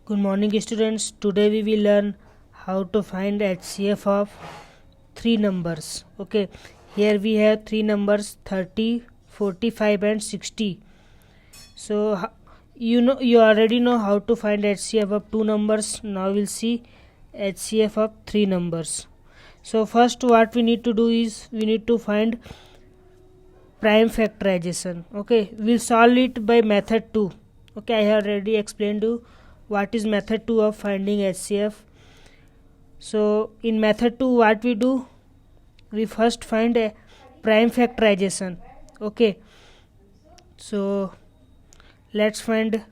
Good morning students. Today we will learn how to find HCF of three numbers. Okay, here we have three numbers 30, 45 and 60. So you already know how to find HCF of two numbers. Now we'll see HCF of three numbers. So first what we need to do is we need to find prime factorization. Okay, we'll solve it by method 2. Okay, I have already explained you what is method 2 of finding HCF. So in method 2 what we do, we first find a prime factorization. Okay, so let's find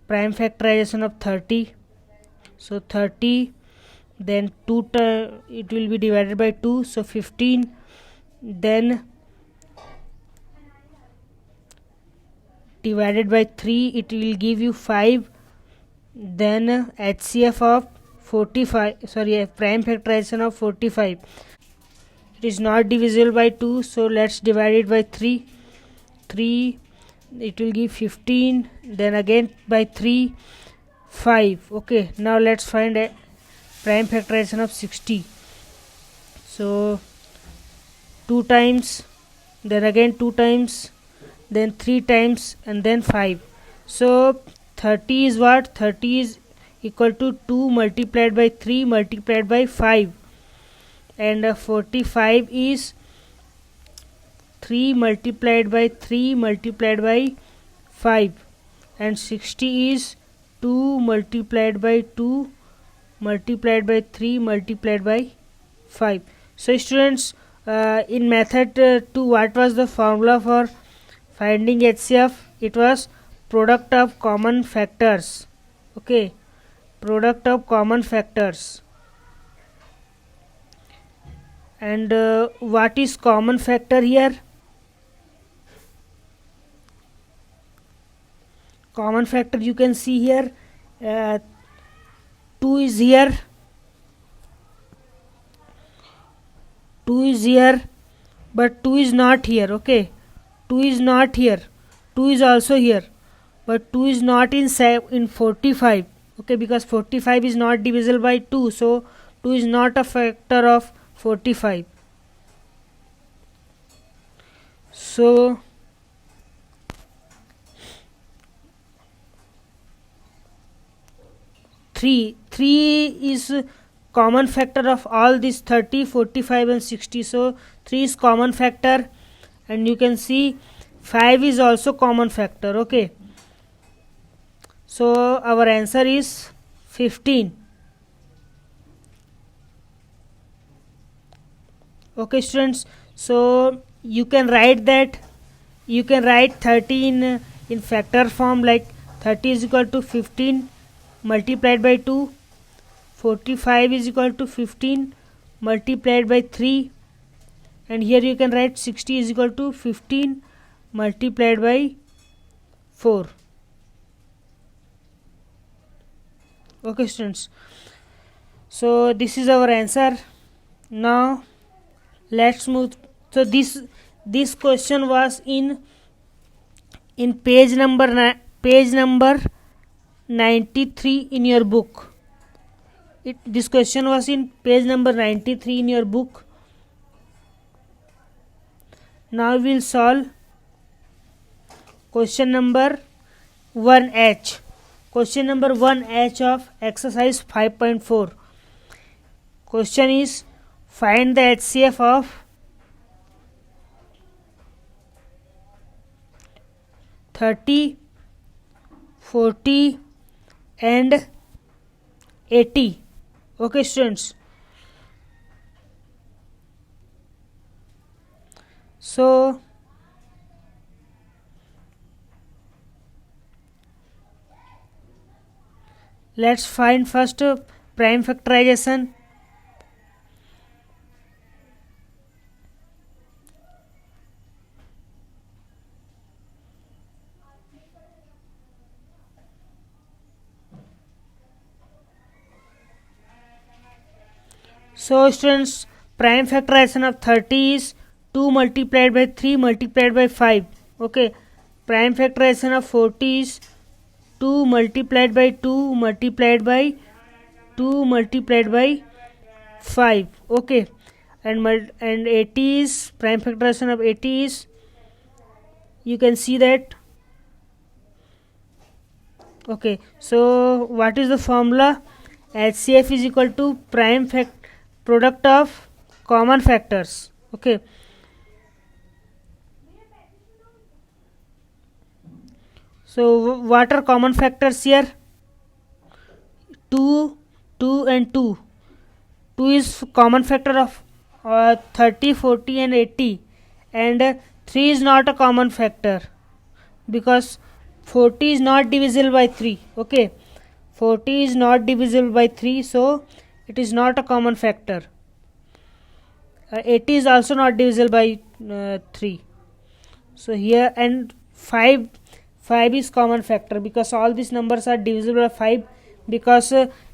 prime factorization of 30. So 30, then 2 it will be divided by 2, so 15, then divided by 3 it will give you 5, then HCF of 45, prime factorization of 45, it is not divisible by 2, so let's divide it by 3, it will give 15, then again by 3, 5. Okay, now let's find a prime factorization of 60. So 2 times, then again 2 times, then 3 times, and then 5. So 30 is what? 30 is equal to 2 multiplied by 3 multiplied by 5, and 45 is 3 multiplied by 3 multiplied by 5, and 60 is 2 multiplied by 2 multiplied by 3 multiplied by 5. So students, in method 2 what was the formula for finding HCF? It was product of common factors. Okay, product of common factors. And what is common factor here? Common factor you can see here, 2 is here, 2 is here, but 2 is not here. Okay, 2 is not here, 2 is also here, but 2 is not in 45. Okay, because 45 is not divisible by 2, so 2 is not a factor of 45. So three is common factor of all these 30, 45 and 60. So 3 is common factor, and you can see 5 is also common factor. Okay, so our answer is 15. Okay students, so you can write 30 in factor form, like 30 is equal to 15 multiplied by 2, 45 is equal to 15 multiplied by 3, and here you can write 60 is equal to 15 multiplied by 4. Okay students, so this is our answer. Now let's move. So this question was in page number 93 in your book. This question was in page number 93 in your book. Now we will solve question number 1H. Question number 1H of exercise 5.4. Question is, find the HCF of 30, 40 and 80. Okay students, so let's find first prime factorization. So students, prime factorization of 30 is 2 multiplied by 3 multiplied by 5. Okay, prime factorization of 40 is 2 multiplied by 2 multiplied by 2 multiplied by 5. Okay, and 80 is prime factorization of 80 is, you can see that. Okay, so what is the formula? HCF is equal to product of common factors. Okay, so what are common factors here? 2, 2 and 2. 2 is common factor of 30, 40 and 80, and 3 is not a common factor because 40 is not divisible by 3. Okay, 40 is not divisible by 3, so it is not a common factor. 80 is also not divisible by 3. So here, and 5 is common factor because all these numbers are divisible by 5 because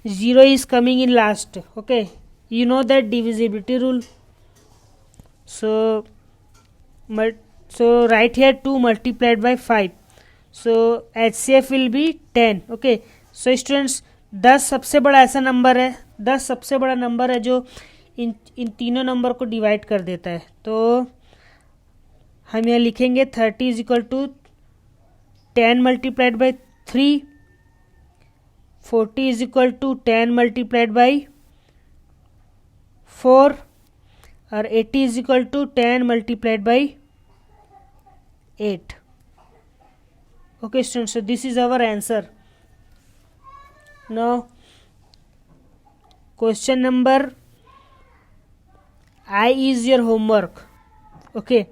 0 is coming in last. Okay, you know that divisibility rule. So right here 2 multiplied by 5, so HCF will be 10. Okay, so students 10 सबसे बड़ा ऐसा number है, 10 सबसे बड़ा number है जो इन तीनों number को डिवाइड कर देता है. तो हम यहाँ लिखेंगे 30 is equal to 10 multiplied by 3, 40 is equal to 10 multiplied by 4 और 80 is equal to 10 multiplied by 8. Okay students, so this is our answer. Now question number I is your homework. Okay,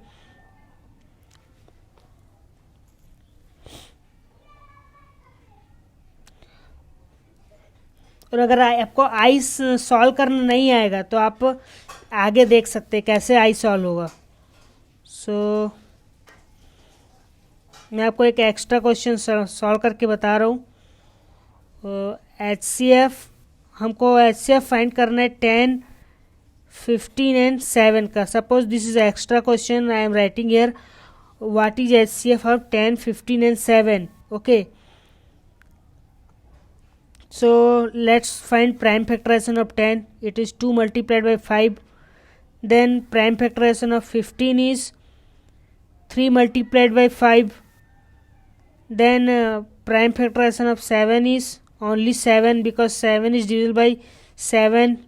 और अगर आपको आई सॉल्व करना नहीं आएगा तो आप आगे देख सकते हैं कैसे आई सॉल्व होगा. सो मैं आपको एक एक्स्ट्रा क्वेश्चन सॉल्व करके बता रहा हूँ. HCF हमको HCF फाइंड करना है 10, 15 एंड 7 का. Suppose this is extra question I am writing here. What is HCF of 10, 15 and 7? Okay, so let's find prime factorization of 10. It is 2 multiplied by 5. Then prime factorization of 15 is 3 multiplied by 5. Then prime factorization of 7 is only 7 because 7 is divisible by 7.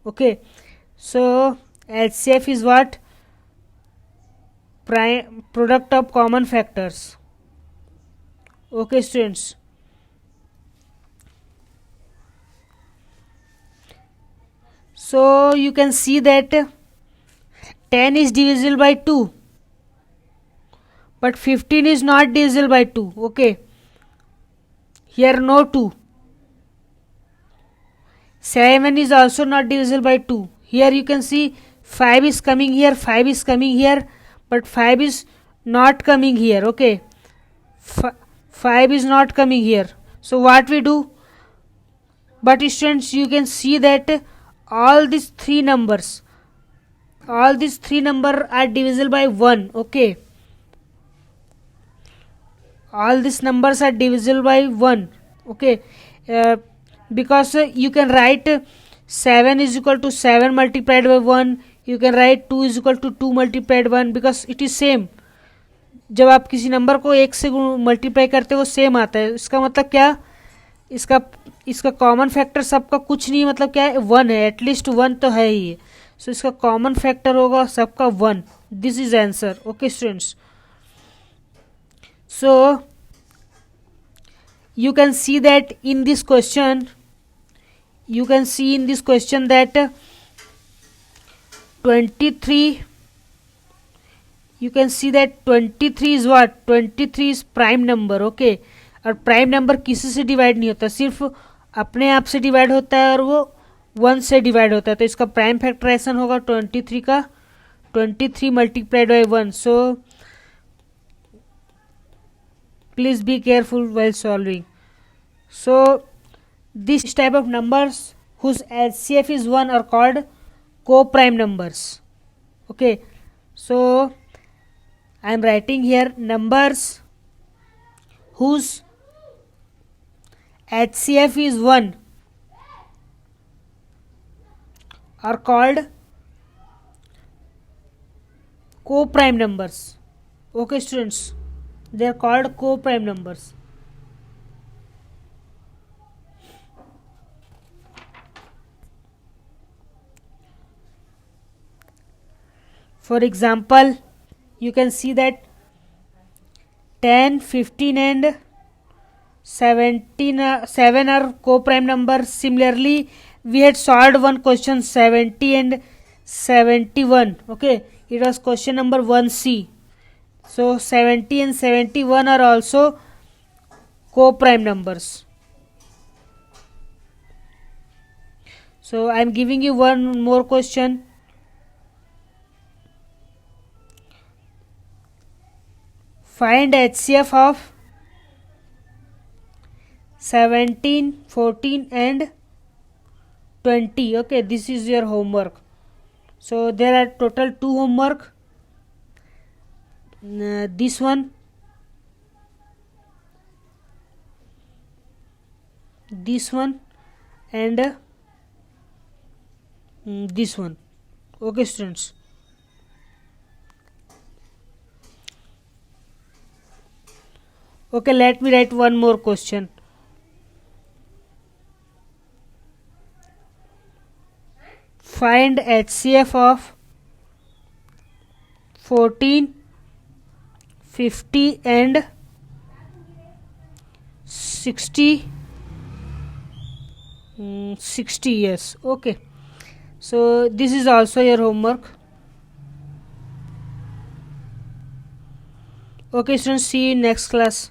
Okay, so HCF is what? Prime product of common factors. Okay students, so you can see that 10 is divisible by 2 but 15 is not divisible by 2. Okay, here no 2. 7 is also not divisible by 2. Here you can see 5 is coming here, 5 is coming here, but 5 is not coming here. Okay, 5 is not coming here. So what we do? But students, you can see that all these three numbers are divisible by 1. Okay, all these numbers are divisible by 1. Okay, because you can write 7 is equal to 7 multiplied by 1. You can write 2 is equal to 2 multiplied by 1 because it is same. जब आप किसी number को 1 से multiply करते हो same आता है. इसका मतलब क्या? इसका कॉमन फैक्टर सबका कुछ नहीं, मतलब क्या है? 1 है, एटलीस्ट 1 तो है ही. सो इसका कॉमन फैक्टर होगा सबका 1. This is answer. Okay students, so you can see that in this question that 23, you can see that 23 is what? 23 is prime number. Okay, और प्राइम नंबर किसी से डिवाइड नहीं होता, सिर्फ अपने आप से डिवाइड होता है और वो 1 से डिवाइड होता है. तो इसका प्राइम फैक्टराइजेशन होगा 23 का 23 multiplied by 1. So please be careful while solving. So this type of numbers whose HCF is 1 are called co-prime numbers. Okay, so I am writing here numbers whose HCF is 1 are called co-prime numbers. Okay students, they are called co-prime numbers. For example, you can see that 10, 15 and 7 are co-prime numbers. Similarly, we had solved one question 70 and 71. Okay, it was question number 1C. So 70 and 71 are also co-prime numbers. So I am giving you one more question. Find HCF of 17, 14 and 20. Okay, this is your homework. So there are total 2 homework. This one, and this one. Okay students. Okay, let me write one more question. Find HCF of 14, 50 and 60. 60, yes. Okay, so this is also your homework. Okay students, see you in next class.